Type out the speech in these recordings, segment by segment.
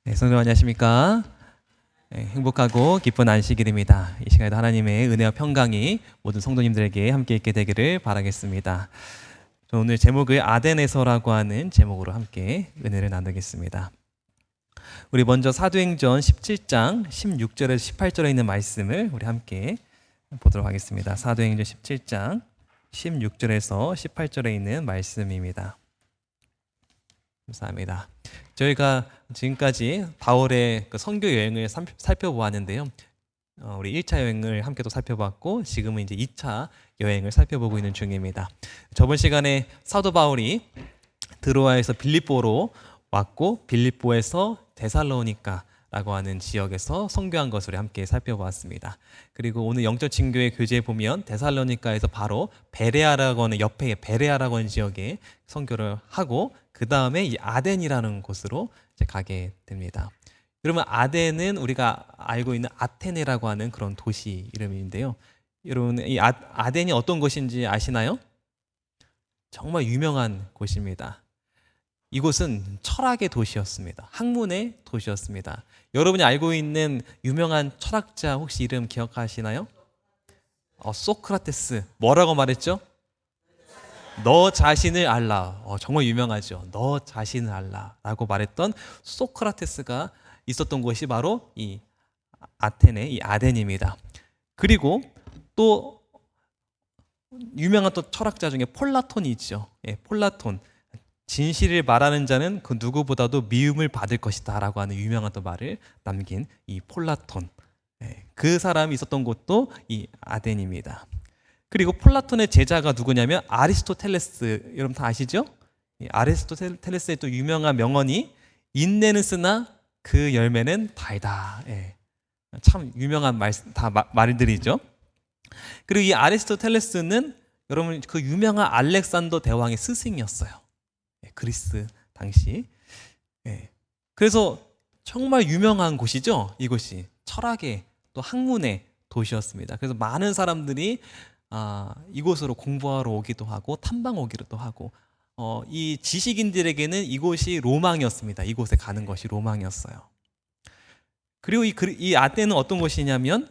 네, 성도 안녕하십니까? 네, 행복하고 기쁜 안식일입니다. 이 시간에도 하나님의 은혜와 평강이 모든 성도님들에게 함께 있게 되기를 바라겠습니다. 오늘 제목을 아덴에서라고 하는 제목으로 함께 은혜를 나누겠습니다. 우리 먼저 사도행전 17장 16절에서 18절에 있는 말씀을 우리 함께 보도록 하겠습니다. 사도행전 17장 16절에서 18절에 있는 말씀입니다. 감사합니다. 저희가 지금까지 바울의 그 선교 여행을 살펴보았는데요. 우리 1차 여행을 함께 또 살펴봤고 지금은 이제 2차 여행을 살펴보고 있는 중입니다. 저번 시간에 사도 바울이 드로아에서 빌립보로 왔고 빌립보에서 데살로니가라고 하는 지역에서 선교한 것을 함께 살펴보았습니다. 그리고 오늘 영적 진교의 교재에 보면 데살로니가에서 바로 베레아라고 하는 옆에 베레아라고 하는 지역에 선교를 하고 그 다음에 이 아덴이라는 곳으로 이제 가게 됩니다. 여러분 아덴은 우리가 알고 있는 아테네라고 하는 그런 도시 이름인데요. 여러분 이 아덴이 어떤 곳인지 아시나요? 정말 유명한 곳입니다. 이곳은 철학의 도시였습니다. 학문의 도시였습니다. 여러분이 알고 있는 유명한 철학자 혹시 이름 기억하시나요? 소크라테스 뭐라고 말했죠? 너 자신을 알라. 정말 유명하죠. 너 자신을 알라라고 말했던 소크라테스가 있었던 곳이 바로 이 아테네, 이 아덴입니다. 그리고 또 유명한 또 철학자 중에 폴라톤이 있죠. 폴라톤. 진실을 말하는 자는 그 누구보다도 미움을 받을 것이다 라고 하는 유명한 또 말을 남긴 이 폴라톤. 그 사람이 있었던 곳도 이 아덴입니다. 그리고 폴라톤의 제자가 누구냐면 아리스토텔레스. 여러분 다 아시죠? 아리스토텔레스의 또 유명한 명언이 인내는 쓰나 그 열매는 달다. 참 유명한 말들이죠. 그리고 이 아리스토텔레스는 여러분 그 유명한 알렉산더 대왕의 스승이었어요. 그리스 당시. 그래서 정말 유명한 곳이죠. 이곳이 철학의 또 학문의 도시였습니다. 그래서 많은 사람들이 이곳으로 공부하러 오기도 하고 탐방 오기도 하고 이 지식인들에게는 이곳이 로망이었습니다. 이곳에 가는 것이 로망이었어요. 그리고 이 아테네는 어떤 곳이냐면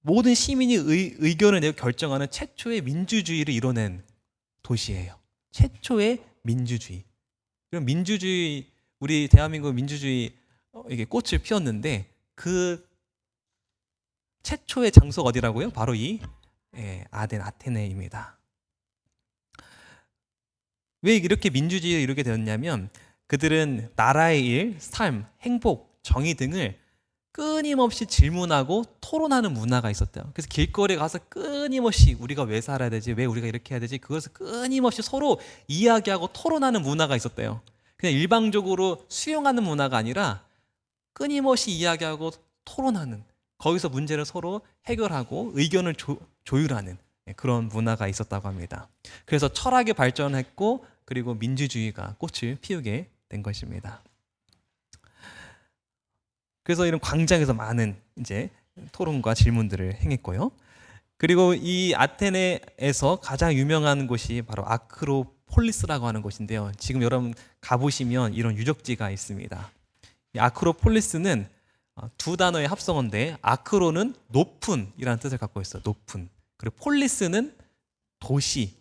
모든 시민이 의견을 내고 결정하는 최초의 민주주의를 이뤄낸 도시예요. 최초의 민주주의. 그럼 민주주의, 우리 대한민국 민주주의 이게 꽃을 피웠는데 그 최초의 장소가 어디라고요? 바로 이 아테네입니다. 왜 이렇게 민주주의를 이루게 되었냐면 그들은 나라의 일, 삶, 행복, 정의 등을 끊임없이 질문하고 토론하는 문화가 있었대요. 그래서 길거리에 가서 끊임없이 우리가 왜 살아야 되지? 왜 우리가 이렇게 해야 되지? 그것을 끊임없이 서로 이야기하고 토론하는 문화가 있었대요. 그냥 일방적으로 수용하는 문화가 아니라 끊임없이 이야기하고 토론하는, 거기서 문제를 서로 해결하고 의견을 조율하는 그런 문화가 있었다고 합니다. 그래서 철학이 발전했고 그리고 민주주의가 꽃을 피우게 된 것입니다. 그래서 이런 광장에서 많은 이제 토론과 질문들을 행했고요. 그리고 이 아테네에서 가장 유명한 곳이 바로 아크로폴리스라고 하는 곳인데요. 지금 여러분 가보시면 이런 유적지가 있습니다. 이 아크로폴리스는 두 단어의 합성어인데 아크로는 높은 이라는 뜻을 갖고 있어요. 높은. 그리고 폴리스는 도시.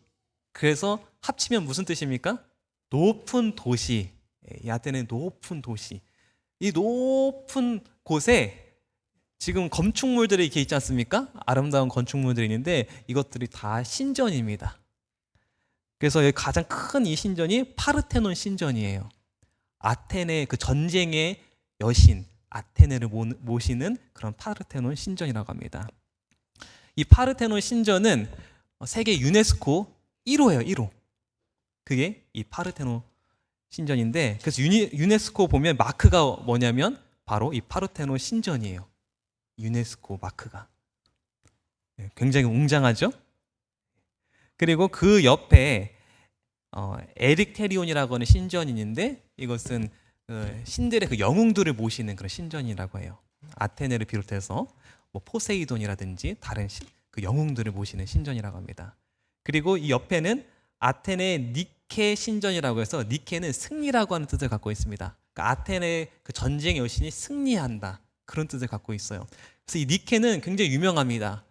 그래서 합치면 무슨 뜻입니까? 높은 도시. 이 아테네는 높은 도시. 이 높은 곳에 지금 건축물들이 이렇게 있지 않습니까? 아름다운 건축물들이 있는데 이것들이 다 신전입니다. 그래서 가장 큰 이 신전이 파르테논 신전이에요. 아테네 그 전쟁의 여신 아테네를 모시는 그런 파르테논 신전이라고 합니다. 이 파르테논 신전은 세계 유네스코 1호예요. 1호. 그게 이 파르테논 신전인데 그래서 유네스코 보면 마크가 뭐냐면 바로 이 파르테논 신전이에요. 유네스코 마크가. 굉장히 웅장하죠? 그리고 그 옆에 에릭테리온이라고 하는 신전이 있는데 이것은 신들의 그 영웅들을 모시는 그런 신전이라고 해요. 아테네를 비롯해서 뭐 포세이돈이라든지 다른 그 영웅들을 모시는 신전이라고 합니다. 그리고 이 옆에는 아테네 니케 신전이라고 해서 니케는 승리라고 하는 뜻을 갖고 있습니다. 그러니까 아테네 그 전쟁의 여신이 승리한다, 그런 뜻을 갖고 있어요. 그래서 이 니케는 굉장히 유명합니다.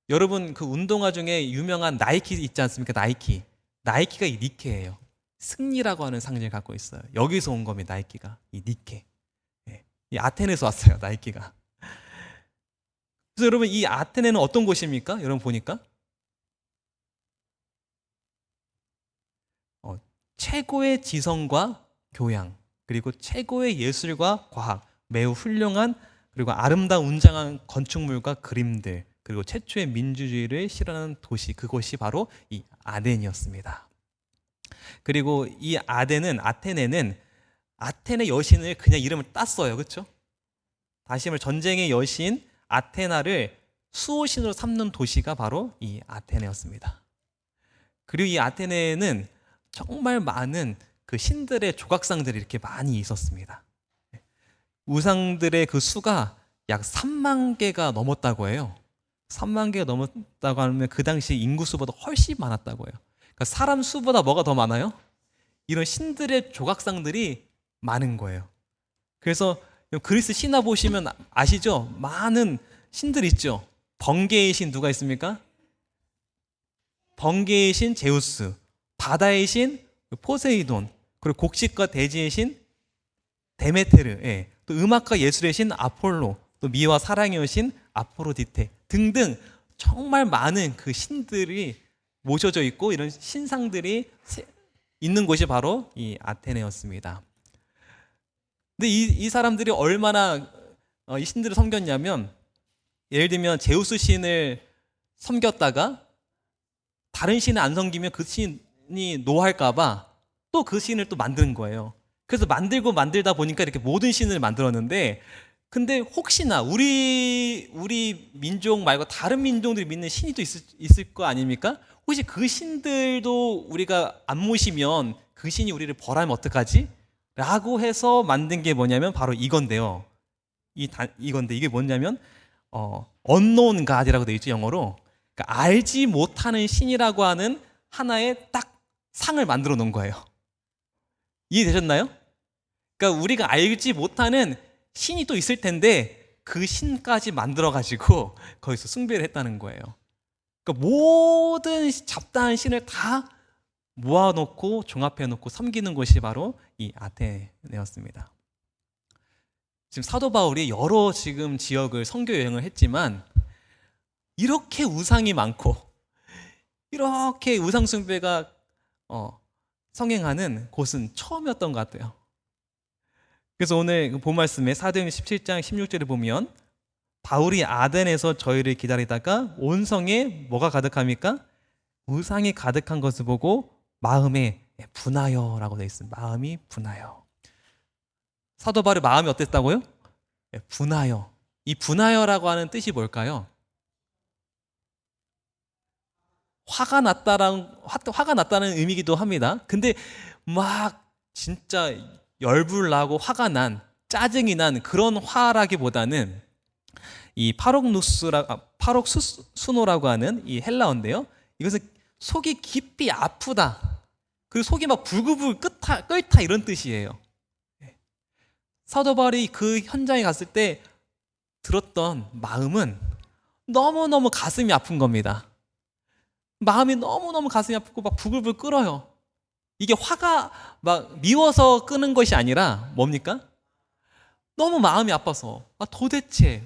여러분 그 운동화 중에 유명한 나이키 있지 않습니까? 나이키가 이 니케예요. 승리라고 하는 상징을 갖고 있어요. 여기서 온 겁니다. 나이키가 이 니케. 예. 이 아테네에서 왔어요. 나이키가. 그래서 여러분 이 아테네는 어떤 곳입니까? 여러분 보니까 최고의 지성과 교양, 그리고 최고의 예술과 과학, 매우 훌륭한 그리고 아름다운 웅장한 건축물과 그림들, 그리고 최초의 민주주의를 실현하는 도시, 그곳이 바로 이 아덴이었습니다. 그리고 이 아테네는 아테네 여신을 그냥 이름을 땄어요. 그렇죠? 다시 말해 전쟁의 여신 아테나를 수호신으로 삼는 도시가 바로 이 아테네였습니다. 그리고 이 아테네는 정말 많은 그 신들의 조각상들이 이렇게 많이 있었습니다. 우상들의 그 수가 약 3만 개가 넘었다고 해요. 3만 개가 넘었다고 하면 그 당시 인구 수보다 훨씬 많았다고 해요. 그러니까 사람 수보다 뭐가 더 많아요? 이런 신들의 조각상들이 많은 거예요. 그래서 그리스 신화 보시면 아시죠? 많은 신들 있죠. 번개의 신 누가 있습니까? 번개의 신 제우스, 바다의 신 포세이돈, 그리고 곡식과 대지의 신 데메테르, 예. 또 음악과 예술의 신 아폴로, 또 미와 사랑의 여신 아포로디테 등등 정말 많은 그 신들이 모셔져 있고 이런 신상들이 있는 곳이 바로 이 아테네였습니다. 근데 이 사람들이 얼마나 이 신들을 섬겼냐면, 예를 들면 제우스 신을 섬겼다가 다른 신을 안 섬기면 그 신이 노할까봐 또 그 신을 또 만드는 거예요. 그래서 만들다 보니까 이렇게 모든 신을 만들었는데, 근데 혹시나 우리 민족 말고 다른 민족들이 믿는 신이 또 있을 거 아닙니까? 혹시 그 신들도 우리가 안 모시면 그 신이 우리를 벌하면 어떡하지? 라고 해서 만든 게 뭐냐면 바로 이건데요. 이건데 이게 뭐냐면 unknown god이라고 되어 있죠, 영어로. 그러니까 알지 못하는 신이라고 하는 하나의 딱 상을 만들어 놓은 거예요. 이해되셨나요? 그러니까 우리가 알지 못하는 신이 또 있을 텐데 그 신까지 만들어 가지고 거기서 숭배를 했다는 거예요. 그러니까 모든 잡다한 신을 다 모아놓고 종합해놓고 섬기는 곳이 바로 이 아테네였습니다. 지금 사도 바울이 여러 지금 지역을 선교 여행을 했지만 이렇게 우상이 많고 이렇게 우상 숭배가 성행하는 곳은 처음이었던 것 같아요. 그래서 오늘 본 말씀에 사도행전 17장 16절에 보면 바울이 아덴에서 저희를 기다리다가 온 성에 뭐가 가득합니까? 우상이 가득한 것을 보고 마음에 분하여 라고 되어 있습니다. 마음이 분하여. 사도 바울의 마음이 어땠다고요? 분하여. 이 분하여라고 하는 뜻이 뭘까요? 화가 났다는 의미이기도 합니다. 근데 막 진짜 열불나고 화가 난, 짜증이 난 그런 화라기보다는 이 파록수노라고 하는 이 헬라어인데요. 이것은 속이 깊이 아프다. 그리고 속이 막 불구불 끓다 이런 뜻이에요. 사도 바울이 그 현장에 갔을 때 들었던 마음은 너무너무 가슴이 아픈 겁니다. 마음이 너무너무 가슴이 아프고 막 부글부글 끓어요. 이게 화가 막 미워서 끄는 것이 아니라 뭡니까? 너무 마음이 아파서 도대체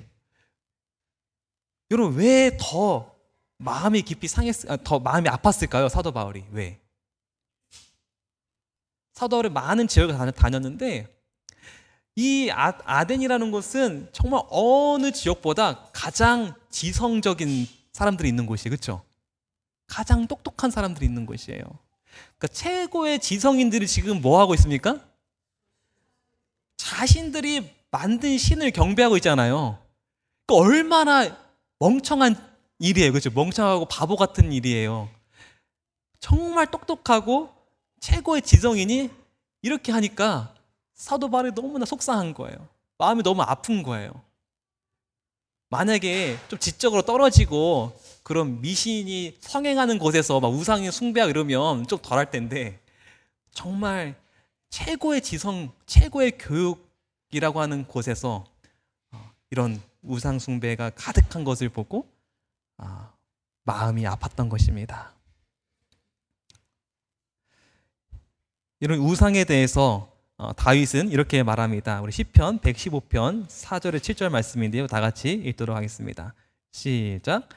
여러분 왜 더 마음이 깊이 더 마음이 아팠을까요? 사도 바울이 왜? 사도 바울이 많은 지역을 다녔는데 이 아덴이라는 곳은 정말 어느 지역보다 가장 지성적인 사람들이 있는 곳이에요. 그렇죠? 가장 똑똑한 사람들이 있는 곳이에요. 그러니까 최고의 지성인들이 지금 뭐 하고 있습니까? 자신들이 만든 신을 경배하고 있잖아요. 그러니까 얼마나 멍청한 일이에요. 그렇죠? 멍청하고 바보 같은 일이에요. 정말 똑똑하고 최고의 지성인이 이렇게 하니까 사도 바울이 너무나 속상한 거예요. 마음이 너무 아픈 거예요. 만약에 좀 지적으로 떨어지고 그런 미신이 성행하는 곳에서 막 우상이 숭배하고 이러면 좀 덜할 텐데 정말 최고의 지성, 최고의 교육이라고 하는 곳에서 이런 우상 숭배가 가득한 것을 보고 마음이 아팠던 것입니다. 이런 우상에 대해서 다윗은 이렇게 말합니다. 우리 시편 115편 4절에 7절 말씀인데요. 다 같이 읽도록 하겠습니다. 시작.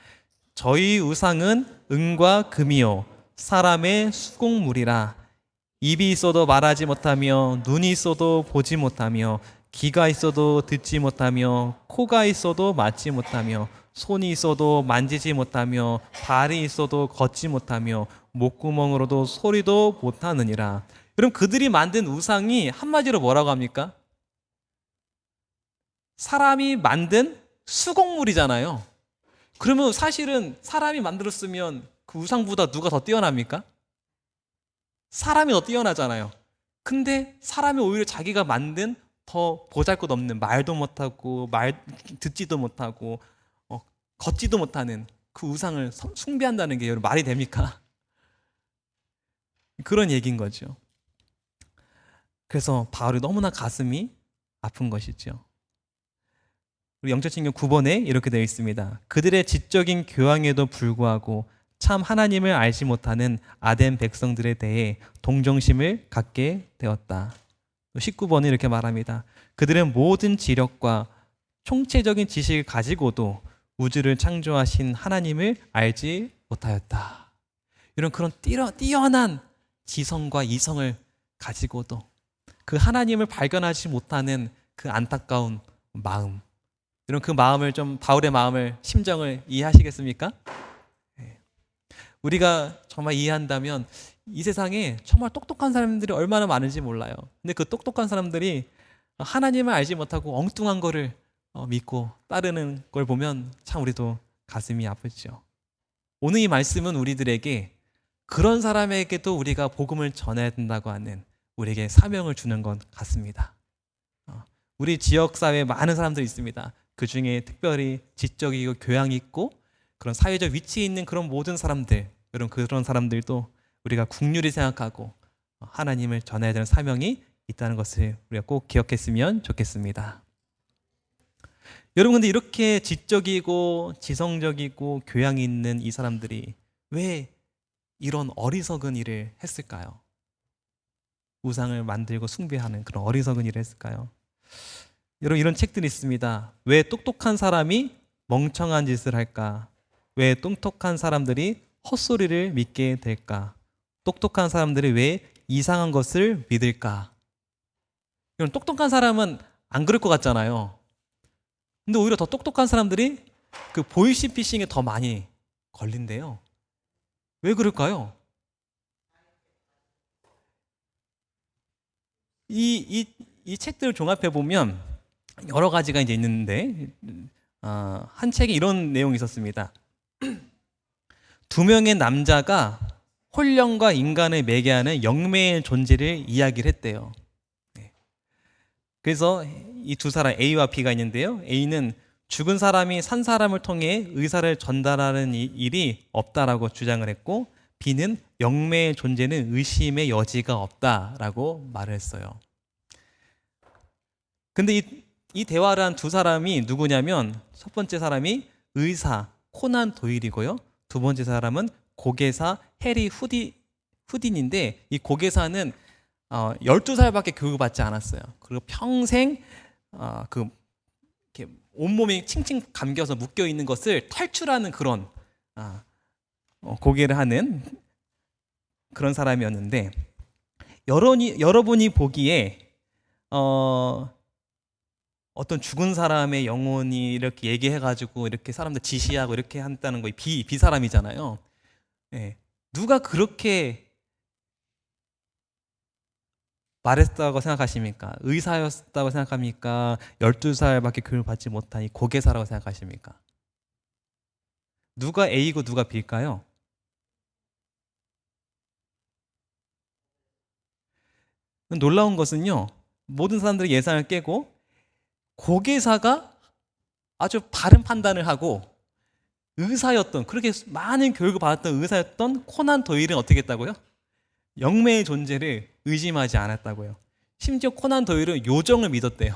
저희 우상은 은과 금이요 사람의 수공물이라. 입이 있어도 말하지 못하며 눈이 있어도 보지 못하며 귀가 있어도 듣지 못하며 코가 있어도 맞지 못하며 손이 있어도 만지지 못하며 발이 있어도 걷지 못하며 목구멍으로도 소리도 못하느니라. 그럼 그들이 만든 우상이 한마디로 뭐라고 합니까? 사람이 만든 수공물이잖아요. 그러면 사실은 사람이 만들었으면 그 우상보다 누가 더 뛰어납니까? 사람이 더 뛰어나잖아요. 근데 사람이 오히려 자기가 만든 더 보잘것없는 말도 못하고 듣지도 못하고 걷지도 못하는 그 우상을 숭배한다는 게 여러분 말이 됩니까? 그런 얘기인 거죠. 그래서 바울이 너무나 가슴이 아픈 것이죠. 우리 영적신경 9번에 이렇게 되어 있습니다. 그들의 지적인 교양에도 불구하고 참 하나님을 알지 못하는 아덴 백성들에 대해 동정심을 갖게 되었다. 19번에 이렇게 말합니다. 그들은 모든 지력과 총체적인 지식을 가지고도 우주를 창조하신 하나님을 알지 못하였다. 이런 그런 뛰어난 지성과 이성을 가지고도 그 하나님을 발견하지 못하는 그 안타까운 마음, 이런 그 마음을 좀 바울의 마음을 심정을 이해하시겠습니까? 우리가 정말 이해한다면 이 세상에 정말 똑똑한 사람들이 얼마나 많은지 몰라요. 근데 그 똑똑한 사람들이 하나님을 알지 못하고 엉뚱한 거를 믿고 따르는 걸 보면 참 우리도 가슴이 아프죠. 오늘 이 말씀은 우리들에게 그런 사람에게도 우리가 복음을 전해야 된다고 하는 우리에게 사명을 주는 것 같습니다. 우리 지역사회에 많은 사람들이 있습니다. 그 중에 특별히 지적이고 교양 있고 그런 사회적 위치에 있는 그런 모든 사람들, 여러분 그런 사람들도 우리가 국률이 생각하고 하나님을 전해야 되는 사명이 있다는 것을 우리가 꼭 기억했으면 좋겠습니다. 여러분 근데 이렇게 지적이고 지성적이고 교양이 있는 이 사람들이 왜 이런 어리석은 일을 했을까요? 우상을 만들고 숭배하는 그런 어리석은 일을 했을까요? 여러분 이런 책들이 있습니다. 왜 똑똑한 사람이 멍청한 짓을 할까? 왜 똑똑한 사람들이 헛소리를 믿게 될까? 똑똑한 사람들이 왜 이상한 것을 믿을까? 이런 똑똑한 사람은 안 그럴 것 같잖아요. 근데 오히려 더 똑똑한 사람들이 그 보이시피싱에 더 많이 걸린대요. 왜 그럴까요? 이 책들을 종합해 보면 여러 가지가 이제 있는데 한 책에 이런 내용이 있었습니다. 두 명의 남자가 혼령과 인간을 매개하는 영매의 존재를 이야기를 했대요. 그래서 이 두 사람 A와 B가 있는데요. A는 죽은 사람이 산 사람을 통해 의사를 전달하는 일이 없다라고 주장을 했고 B는 영매의 존재는 의심의 여지가 없다라고 말을 했어요. 근데 이 대화를 한 두 사람이 누구냐면 첫 번째 사람이 의사 코난 도일이고요. 두 번째 사람은 고개사 해리 후딘인데 이 고개사는 12살밖에 교육을 받지 않았어요. 그리고 평생 이렇게 온몸이 칭칭 감겨서 묶여 있는 것을 탈출하는 그런 고개를 하는 그런 사람이었는데 여러분이 보기에 어떤 죽은 사람의 영혼이 이렇게 얘기해가지고 이렇게 사람들 지시하고 이렇게 한다는 거 비사람이잖아요. 네. 누가 그렇게 말했다고 생각하십니까? 의사였다고 생각합니까? 12살밖에 교육을 받지 못한 이 고개사라고 생각하십니까? 누가 A고 누가 B일까요? 놀라운 것은요, 모든 사람들이 예상을 깨고 고개사가 아주 바른 판단을 하고 의사였던, 그렇게 많은 교육을 받았던 의사였던 코난 도일은 어떻게 했다고요? 영매의 존재를 의심하지 않았다고요. 심지어 코난 도일은 요정을 믿었대요.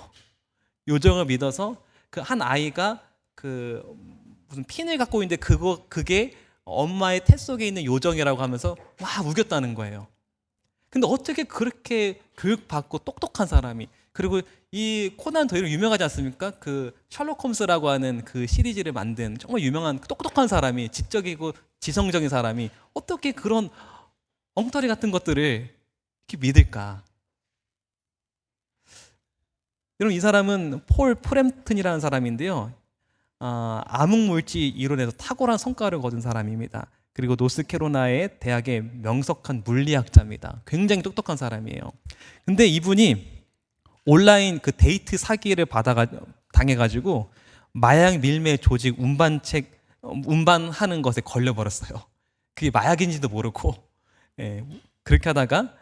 요정을 믿어서 그 한 아이가 그 무슨 핀을 갖고 있는데 그게 엄마의 태 속에 있는 요정이라고 하면서 막 우겼다는 거예요. 근데 어떻게 그렇게 교육받고 똑똑한 사람이, 그리고 이 코난 도일은 유명하지 않습니까? 그 셜록 홈스라고 하는 그 시리즈를 만든 정말 유명한 똑똑한 사람이, 지적이고 지성적인 사람이 어떻게 그런 엉터리 같은 것들을 이렇게 믿을까? 여러분, 이 사람은 폴 프램튼이라는 사람인데요. 암흑물질 이론에서 탁월한 성과를 거둔 사람입니다. 그리고 노스캐로라의 대학의 명석한 물리학자입니다. 굉장히 똑똑한 사람이에요. 근데 이분이 온라인 그 데이트 사기를 당해가지고 마약 밀매 조직 운반하는 것에 걸려버렸어요. 그게 마약인지도 모르고, 예, 그렇게 하다가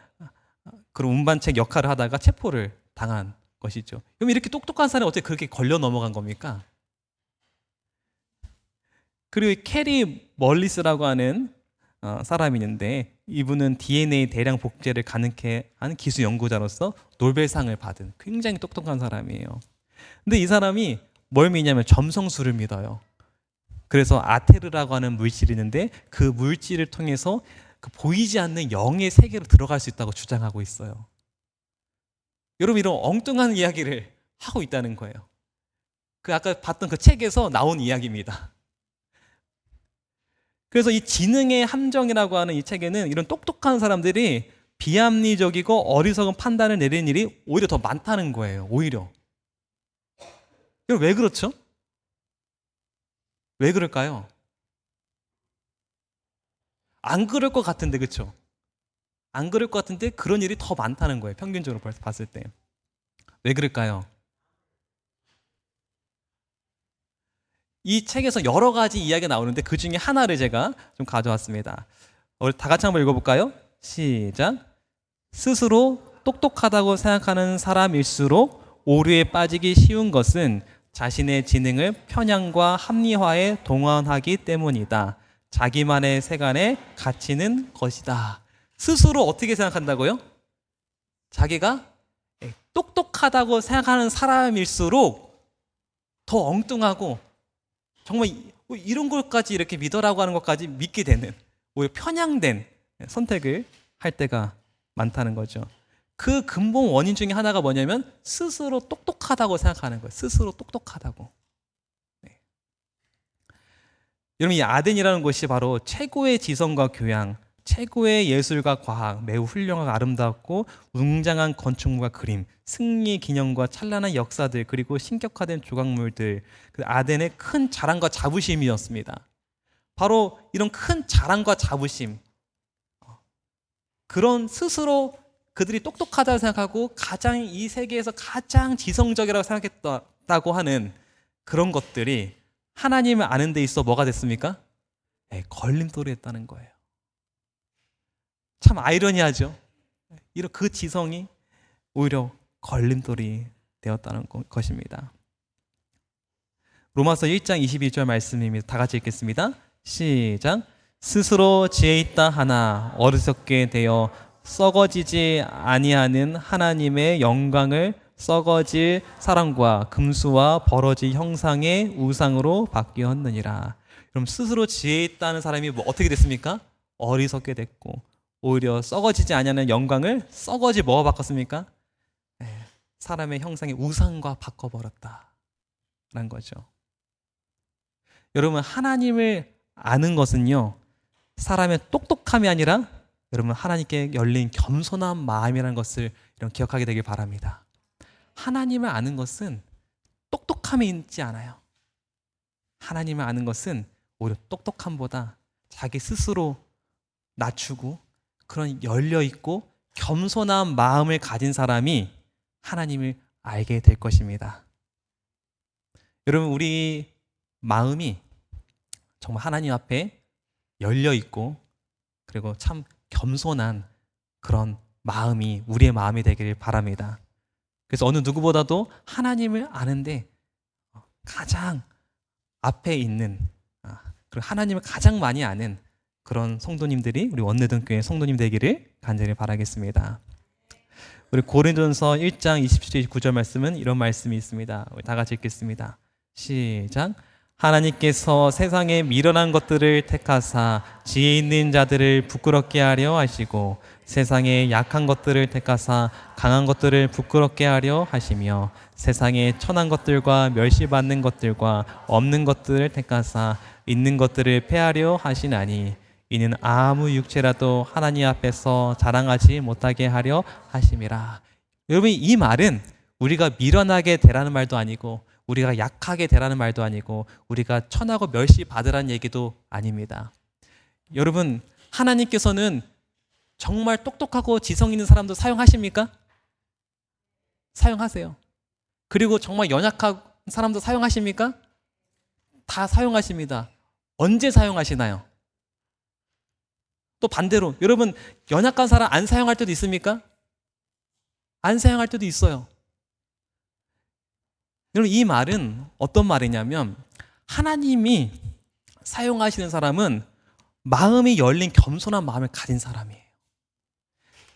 그런 운반책 역할을 하다가 체포를 당한 것이죠. 그럼 이렇게 똑똑한 사람이 어떻게 그렇게 걸려 넘어간 겁니까? 그리고 캐리 멀리스라고 하는 사람이 있는데, 이분은 DNA 대량 복제를 가능케 한 기술 연구자로서 노벨상을 받은 굉장히 똑똑한 사람이에요. 근데 이 사람이 뭘 믿냐면 점성술을 믿어요. 그래서 아테르라고 하는 물질이 있는데 그 물질을 통해서 그 보이지 않는 영의 세계로 들어갈 수 있다고 주장하고 있어요. 여러분, 이런 엉뚱한 이야기를 하고 있다는 거예요. 그 아까 봤던 그 책에서 나온 이야기입니다. 그래서 이 지능의 함정이라고 하는 이 책에는 이런 똑똑한 사람들이 비합리적이고 어리석은 판단을 내리는 일이 오히려 더 많다는 거예요. 오히려. 왜 그렇죠? 왜 그럴까요? 안 그럴 것 같은데, 그렇죠? 안 그럴 것 같은데 그런 일이 더 많다는 거예요. 평균적으로 봤을 때. 왜 그럴까요? 이 책에서 여러 가지 이야기가 나오는데 그 중에 하나를 제가 좀 가져왔습니다. 우리 다 같이 한번 읽어볼까요? 시작. 스스로 똑똑하다고 생각하는 사람일수록 오류에 빠지기 쉬운 것은 자신의 지능을 편향과 합리화에 동원하기 때문이다. 자기만의 세간에 갇히는 것이다. 스스로 어떻게 생각한다고요? 자기가 똑똑하다고 생각하는 사람일수록 더 엉뚱하고 정말 이런 것까지 이렇게 믿어라고 하는 것까지 믿게 되는, 오히려 편향된 선택을 할 때가 많다는 거죠. 그 근본 원인 중에 하나가 뭐냐면 스스로 똑똑하다고 생각하는 거예요. 스스로 똑똑하다고. 네. 여러분, 이 아덴이라는 곳이 바로 최고의 지성과 교양, 최고의 예술과 과학, 매우 훌륭하고 아름답고 웅장한 건축물과 그림, 승리 기념과 찬란한 역사들, 그리고 신격화된 조각물들, 그 아덴의 큰 자랑과 자부심이었습니다. 바로 이런 큰 자랑과 자부심, 그런 스스로 그들이 똑똑하다고 생각하고 가장 이 세계에서 가장 지성적이라고 생각했다고 하는 그런 것들이 하나님을 아는 데 있어 뭐가 됐습니까? 네, 걸림돌이 됐다는 거예요. 참 아이러니하죠. 이런 그 지성이 오히려 걸림돌이 되었다는 것입니다. 로마서 1장 22절 말씀입니다. 다 같이 읽겠습니다. 시작. 스스로 지혜 있다 하나 어리석게 되어 썩어지지 아니하는 하나님의 영광을 썩어질 사람과 금수와 버러지 형상의 우상으로 바뀌었느니라. 그럼 스스로 지혜 있다는 사람이 어떻게 됐습니까? 어리석게 됐고, 오히려 썩어지지 아니하는 영광을 썩어지 뭐가 바꿨습니까? 네, 사람의 형상의 우상과 바꿔버렸다라는 거죠. 여러분, 하나님을 아는 것은요, 사람의 똑똑함이 아니라 여러분 하나님께 열린 겸손한 마음이라는 것을 이런 기억하게 되길 바랍니다. 하나님을 아는 것은 똑똑함이 있지 않아요. 하나님을 아는 것은 오히려 똑똑함보다 자기 스스로 낮추고 그런 열려있고 겸손한 마음을 가진 사람이 하나님을 알게 될 것입니다. 여러분, 우리 마음이 정말 하나님 앞에 열려있고 그리고 참 겸손한 그런 마음이 우리의 마음이 되기를 바랍니다. 그래서 어느 누구보다도 하나님을 아는데 가장 앞에 있는, 그리고 하나님을 가장 많이 아는 그런 성도님들이 우리 원내등교회 성도님 되기를 간절히 바라겠습니다. 우리 고린도전서 1장 27절 29절 말씀은 이런 말씀이 있습니다. 우리 다 같이 읽겠습니다. 시작. 하나님께서 세상에 미련한 것들을 택하사 지혜 있는 자들을 부끄럽게 하려 하시고 세상에 약한 것들을 택하사 강한 것들을 부끄럽게 하려 하시며 세상에 천한 것들과 멸시받는 것들과 없는 것들을 택하사 있는 것들을 폐하려 하시나니 이는 아무 육체라도 하나님 앞에서 자랑하지 못하게 하려 하심이라. 여러분, 이 말은 우리가 미련하게 되라는 말도 아니고 우리가 약하게 되라는 말도 아니고 우리가 천하고 멸시받으라는 얘기도 아닙니다. 여러분, 하나님께서는 정말 똑똑하고 지성 있는 사람도 사용하십니까? 사용하세요. 그리고 정말 연약한 사람도 사용하십니까? 다 사용하십니다. 언제 사용하시나요? 또 반대로 여러분, 연약한 사람 안 사용할 때도 있습니까? 안 사용할 때도 있어요. 여러분, 이 말은 어떤 말이냐면 하나님이 사용하시는 사람은 마음이 열린 겸손한 마음을 가진 사람이에요.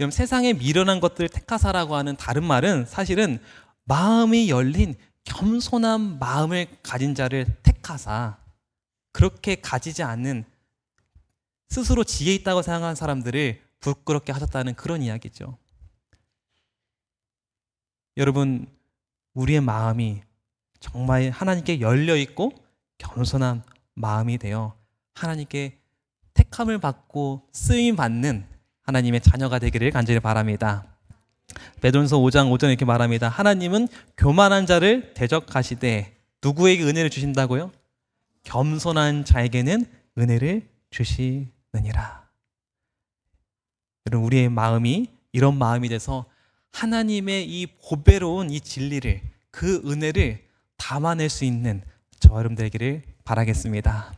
여러분, 세상에 미련한 것들을 택하사라고 하는 다른 말은 사실은 마음이 열린 겸손한 마음을 가진 자를 택하사 그렇게 가지지 않는 스스로 지혜 있다고 생각하는 사람들을 부끄럽게 하셨다는 그런 이야기죠. 여러분, 우리의 마음이 정말 하나님께 열려있고 겸손한 마음이 되어 하나님께 택함을 받고 쓰임받는 하나님의 자녀가 되기를 간절히 바랍니다. 베드로전서 5장 5절에 이렇게 말합니다. 하나님은 교만한 자를 대적하시되 누구에게 은혜를 주신다고요? 겸손한 자에게는 은혜를 주시느니라. 여러분, 우리의 마음이 이런 마음이 돼서 하나님의 이 보배로운 이 진리를, 그 은혜를 담아낼 수 있는 저와 여러분 되기를 바라겠습니다.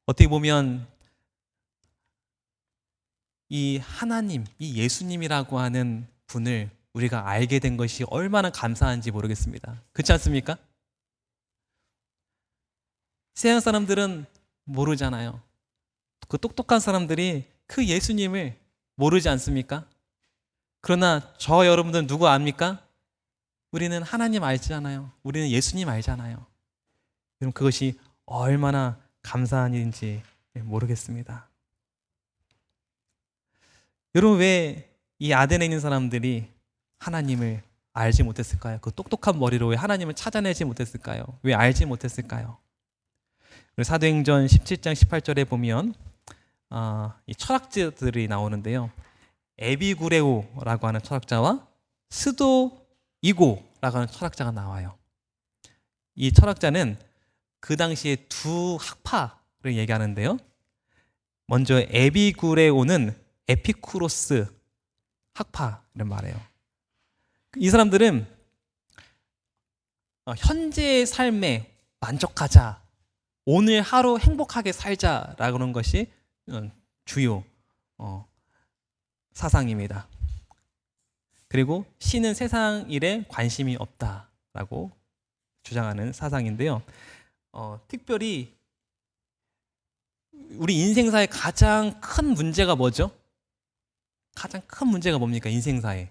어떻게 보면 이 하나님, 이 예수님이라고 하는 분을 우리가 알게 된 것이 얼마나 감사한지 모르겠습니다. 그렇지 않습니까? 세상 사람들은 모르잖아요. 그 똑똑한 사람들이 그 예수님을 모르지 않습니까? 그러나 저 여러분들은 누구 압니까? 우리는 하나님 알잖아요. 우리는 예수님 알잖아요. 여러분, 그것이 얼마나 감사한 일인지 모르겠습니다. 여러분, 왜 이 아덴에 있는 사람들이 하나님을 알지 못했을까요? 그 똑똑한 머리로 왜 하나님을 찾아내지 못했을까요? 왜 알지 못했을까요? 사도행전 17장 18절에 보면 이 철학자들이 나오는데요. 에비구레오라고 하는 철학자와 스도이고라고 하는 철학자가 나와요. 이 철학자는 그 당시에 두 학파를 얘기하는데요. 먼저 에비구레오는 에피쿠로스 학파를 말해요. 이 사람들은 현재의 삶에 만족하자, 오늘 하루 행복하게 살자라고 하는 것이 주요 사상입니다. 그리고 신은 세상 일에 관심이 없다라고 주장하는 사상인데요. 특별히 우리 인생사의 가장 큰 문제가 뭐죠? 가장 큰 문제가 뭡니까? 인생사에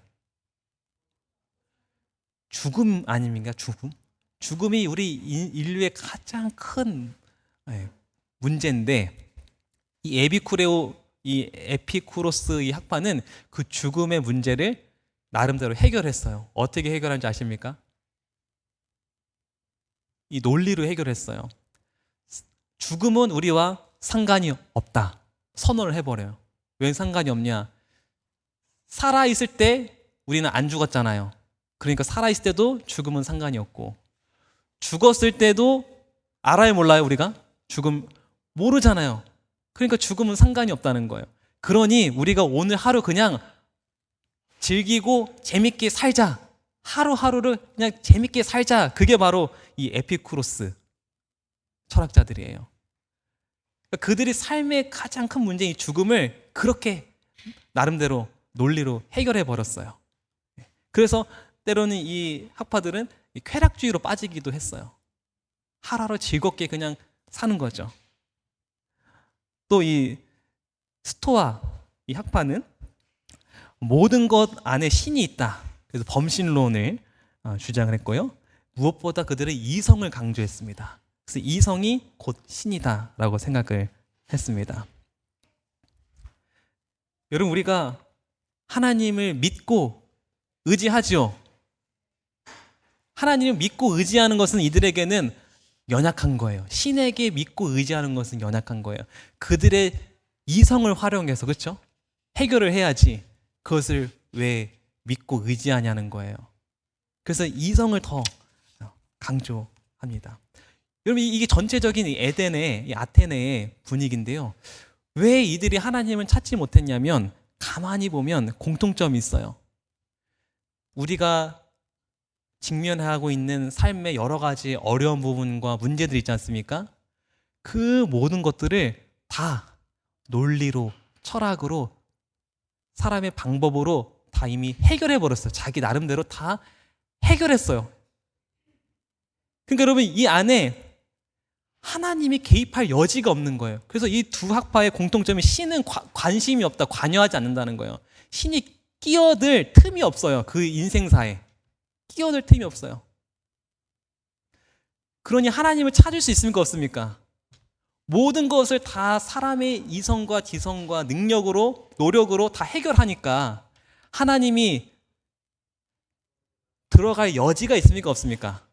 죽음 아닙니까? 죽음이 우리 인류의 가장 큰 문제인데, 이 에피쿠로스 이 학파는 그 죽음의 문제를 나름대로 해결했어요. 어떻게 해결한지 아십니까? 이 논리로 해결했어요. 죽음은 우리와 상관이 없다. 선언을 해버려요. 왜 상관이 없냐? 살아있을 때 우리는 안 죽었잖아요. 그러니까 살아있을 때도 죽음은 상관이 없고, 죽었을 때도 알아요, 몰라요? 우리가? 죽음 모르잖아요. 그러니까 죽음은 상관이 없다는 거예요. 그러니 우리가 오늘 하루 그냥 즐기고 재밌게 살자. 하루하루를 그냥 재밌게 살자. 그게 바로 이 에피쿠로스 철학자들이에요. 그들이 삶의 가장 큰 문제인 죽음을 그렇게 나름대로 논리로 해결해 버렸어요. 그래서 때로는 이 학파들은 쾌락주의로 빠지기도 했어요. 하루하루 즐겁게 그냥 사는 거죠. 또 이 스토아 이 학파는 모든 것 안에 신이 있다. 그래서 범신론을 주장을 했고요. 무엇보다 그들은 이성을 강조했습니다. 그래서 이성이 곧 신이다라고 생각을 했습니다. 여러분, 우리가 하나님을 믿고 의지하죠. 하나님을 믿고 의지하는 것은 이들에게는 연약한 거예요. 신에게 믿고 의지하는 것은 연약한 거예요. 그들의 이성을 활용해서, 그렇죠? 해결을 해야지 그것을 왜 믿고 의지하냐는 거예요. 그래서 이성을 더 강조합니다. 여러분, 이게 전체적인 에덴의, 이 아테네의 분위기인데요. 왜 이들이 하나님을 찾지 못했냐면, 가만히 보면 공통점이 있어요. 우리가 직면하고 있는 삶의 여러 가지 어려운 부분과 문제들이 있지 않습니까? 그 모든 것들을 다 논리로, 철학으로, 사람의 방법으로 다 이미 해결해 버렸어요. 자기 나름대로 다 해결했어요. 그러니까 여러분, 이 안에 하나님이 개입할 여지가 없는 거예요. 그래서 이 두 학파의 공통점이 신은 관심이 없다, 관여하지 않는다는 거예요. 신이 끼어들 틈이 없어요. 그 인생사에 끼어들 틈이 없어요. 그러니 하나님을 찾을 수 있습니까, 없습니까? 모든 것을 다 사람의 이성과 지성과 능력으로, 노력으로 다 해결하니까 하나님이 들어갈 여지가 있습니까, 없습니까?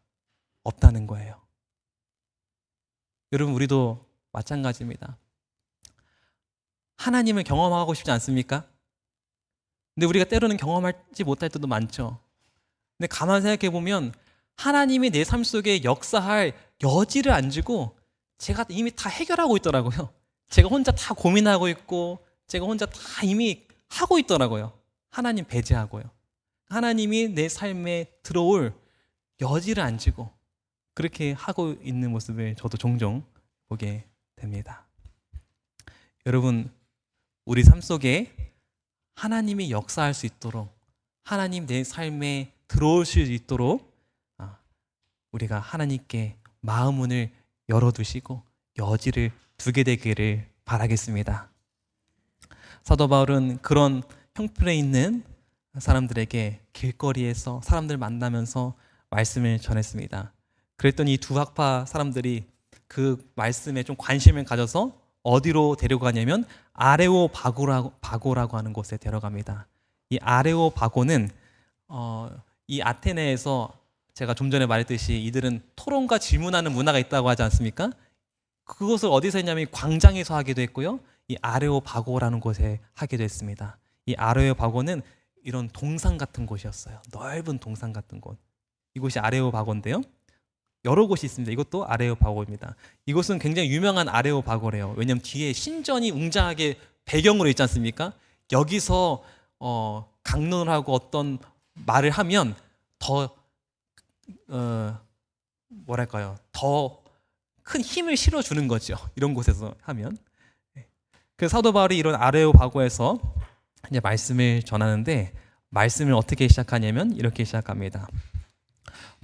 없다는 거예요. 여러분, 우리도 마찬가지입니다. 하나님을 경험하고 싶지 않습니까? 근데 우리가 때로는 경험하지 못할 때도 많죠. 근데 가만히 생각해 보면 하나님이 내 삶 속에 역사할 여지를 안 주고 제가 이미 다 해결하고 있더라고요. 제가 혼자 다 고민하고 있고 제가 혼자 다 이미 하고 있더라고요. 하나님 배제하고요. 하나님이 내 삶에 들어올 여지를 안 주고 그렇게 하고 있는 모습을 저도 종종 보게 됩니다. 여러분, 우리 삶 속에 하나님이 역사할 수 있도록, 하나님 내 삶에 들어올 수 있도록 우리가 하나님께 마음문을 열어두시고 여지를 두게 되기를 바라겠습니다. 사도 바울은 그런 형편에 있는 사람들에게 길거리에서 사람들 만나면서 말씀을 전했습니다. 그랬더니 이 두 학파 사람들이 그 말씀에 좀 관심을 가져서 어디로 데려가냐면 아레오바고라고 하는 곳에 데려갑니다. 이 아레오바고는 이 아테네에서 제가 좀 전에 말했듯이 이들은 토론과 질문하는 문화가 있다고 하지 않습니까? 그것을 어디서 했냐면 광장에서 하기도 했고요. 이 아레오바고라는 곳에 하기도 했습니다. 이 아레오바고는 이런 동상 같은 곳이었어요. 넓은 동상 같은 곳. 이곳이 아레오바고인데요. 여러 곳이 있습니다. 이것도 아레오바고입니다. 이곳은 굉장히 유명한 아레오바고래요. 왜냐하면 뒤에 신전이 웅장하게 배경으로 있지 않습니까? 여기서 강론을 하고 어떤 말을 하면 더 뭐랄까요? 더 큰 힘을 실어주는 거죠. 이런 곳에서 하면. 그 사도 바울이 이런 아레오바고에서 이제 말씀을 전하는데 말씀을 어떻게 시작하냐면 이렇게 시작합니다.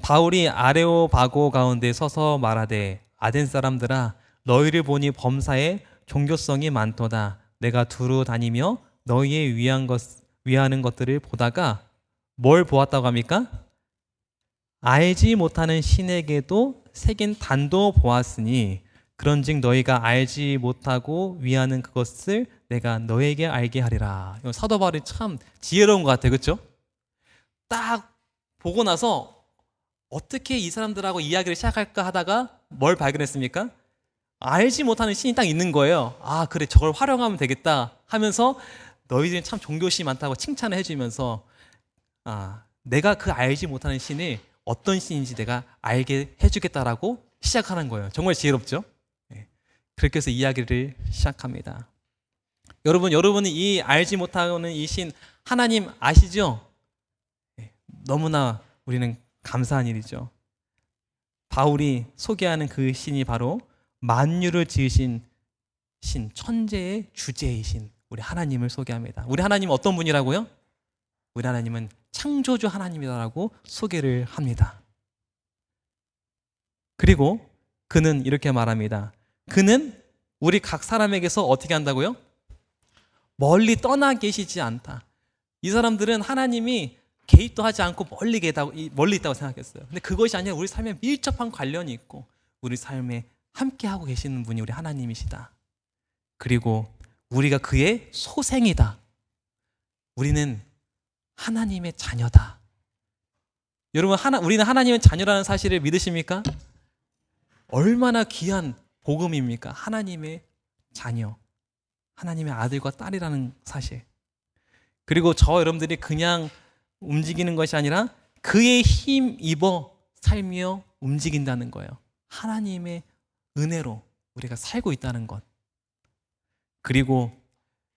바울이 아레오바고 가운데 서서 말하되 아덴 사람들아 너희를 보니 범사에 종교성이 많도다. 내가 두루 다니며 너희의 위하는 것들을 보다가 뭘 보았다고 합니까? 알지 못하는 신에게도 새긴 단도 보았으니 그런즉 너희가 알지 못하고 위하는 그것을 내가 너에게 알게 하리라. 사도 바울이 참 지혜로운 것 같아요. 그렇죠? 딱 보고 나서 어떻게 이 사람들하고 이야기를 시작할까 하다가 뭘 발견했습니까? 알지 못하는 신이 딱 있는 거예요. 아, 그래, 저걸 활용하면 되겠다 하면서 너희들은 참 종교심이 많다고 칭찬을 해주면서 내가 그 알지 못하는 신을 어떤 신인지 내가 알게 해주겠다라고 시작하는 거예요. 정말 지혜롭죠? 그렇게 해서 이야기를 시작합니다. 여러분이 이 알지 못하는 이 신 하나님 아시죠? 너무나 우리는 감사한 일이죠. 바울이 소개하는 그 신이 바로 만유를 지으신 신, 천재의 주제이신 우리 하나님을 소개합니다. 우리 하나님은 어떤 분이라고요? 우리 하나님은 창조주 하나님이라고 소개를 합니다. 그리고 그는 이렇게 말합니다. 그는 우리 각 사람에게서 어떻게 한다고요? 멀리 떠나 계시지 않다. 이 사람들은 하나님이 개입도 하지 않고 멀리 있다고 생각했어요. 근데 그것이 아니라 우리 삶에 밀접한 관련이 있고 우리 삶에 함께하고 계시는 분이 우리 하나님이시다. 그리고 우리가 그의 소생이다. 우리는 하나님의 자녀다. 여러분, 우리는 하나님의 자녀라는 사실을 믿으십니까? 얼마나 귀한 복음입니까? 하나님의 자녀, 하나님의 아들과 딸이라는 사실. 그리고 여러분들이 그냥 움직이는 것이 아니라 그의 힘 입어 살며 움직인다는 거예요. 하나님의 은혜로 우리가 살고 있다는 것. 그리고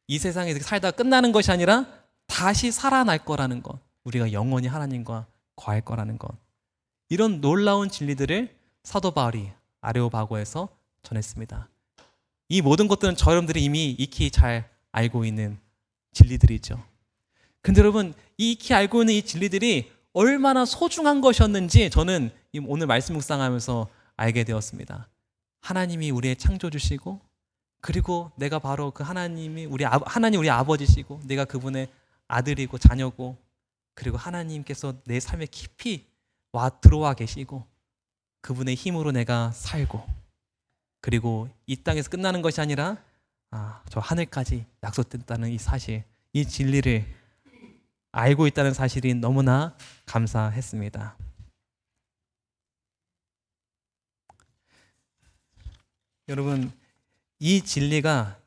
이 세상에서 살다 끝나는 것이 아니라 다시 살아날 거라는 것. 우리가 영원히 하나님과 거할 거라는 것. 이런 놀라운 진리들을 사도 바울이 아레오바고에서 전했습니다. 이 모든 것들은 여러분들이 이미 익히 잘 알고 있는 진리들이죠. 근데 여러분, 이 익히 알고 있는 이 진리들이 얼마나 소중한 것이었는지 저는 오늘 말씀 묵상하면서 알게 되었습니다. 하나님이 우리의 창조주시고, 그리고 내가 바로 그 하나님 우리 아버지시고, 내가 그분의 아들이고 자녀고, 그리고 하나님께서 내 삶에 깊이 들어와 계시고, 그분의 힘으로 내가 살고, 그리고 이 땅에서 끝나는 것이 아니라 저 하늘까지 약속됐다는 이 사실, 이 진리를 알고 있다는 사실이 너무나 감사했습니다. 여러분, 이 진리가,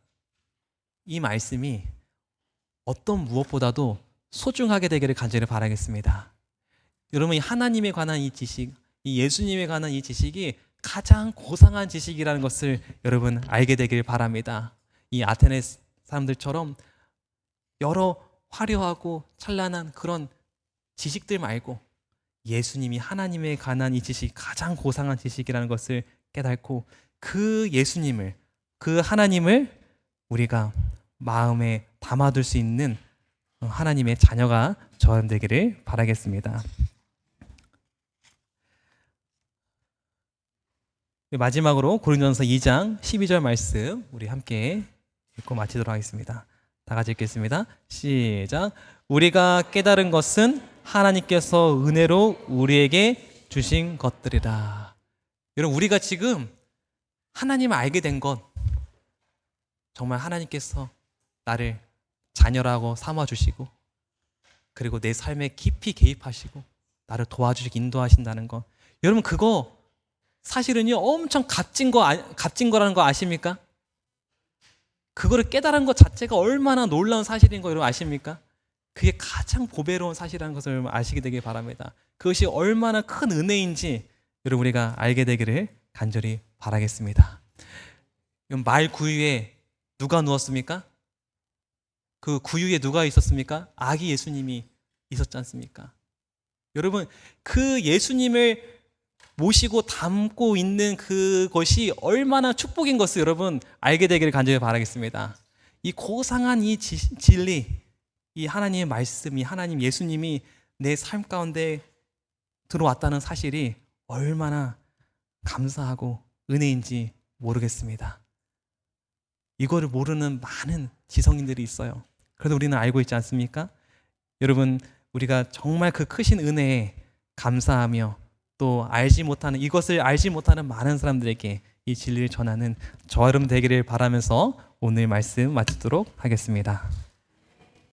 이 말씀이 어떤 무엇보다도 소중하게 되기를 간절히 바라겠습니다. 여러분, 이 하나님에 관한 이 지식, 이 예수님에 관한 이 지식이 가장 고상한 지식이라는 것을 여러분 알게 되길 바랍니다. 이 아테네 사람들처럼 여러 화려하고 찬란한 그런 지식들 말고 예수님이 하나님에 관한 이 지식이 가장 고상한 지식이라는 것을 깨닫고 그 예수님을, 그 하나님을 우리가 마음에 담아둘 수 있는 하나님의 자녀가 저는 되기를 바라겠습니다. 마지막으로 고린도전서 2장 12절 말씀 우리 함께 읽고 마치도록 하겠습니다. 다 같이 읽겠습니다. 시작. 우리가 깨달은 것은 하나님께서 은혜로 우리에게 주신 것들이라. 여러분, 우리가 지금 하나님을 알게 된 것, 정말 하나님께서 나를 자녀라고 삼아주시고, 그리고 내 삶에 깊이 개입하시고 나를 도와주시고 인도하신다는 것, 여러분 그거 사실은요 엄청 값진 거라는 거 아십니까? 그거를 깨달은 것 자체가 얼마나 놀라운 사실인 거 여러분 아십니까? 그게 가장 보배로운 사실이라는 것을 여러분 아시게 되길 바랍니다. 그것이 얼마나 큰 은혜인지 여러분 우리가 알게 되기를 간절히 바라겠습니다. 말 구유에 누가 누웠습니까? 그 구유에 누가 있었습니까? 아기 예수님이 있었지 않습니까? 여러분, 그 예수님을 모시고 담고 있는 그것이 얼마나 축복인 것을 여러분 알게 되기를 간절히 바라겠습니다. 이 고상한 이 진리, 이 하나님의 말씀이, 하나님 예수님이 내 삶 가운데 들어왔다는 사실이 얼마나 감사하고 은혜인지 모르겠습니다. 이거를 모르는 많은 지성인들이 있어요. 그래도 우리는 알고 있지 않습니까? 여러분, 우리가 정말 그 크신 은혜에 감사하며 또 이것을 알지 못하는 많은 사람들에게 이 진리를 전하는 저와 여러분 되기를 바라면서 오늘 말씀 마치도록 하겠습니다.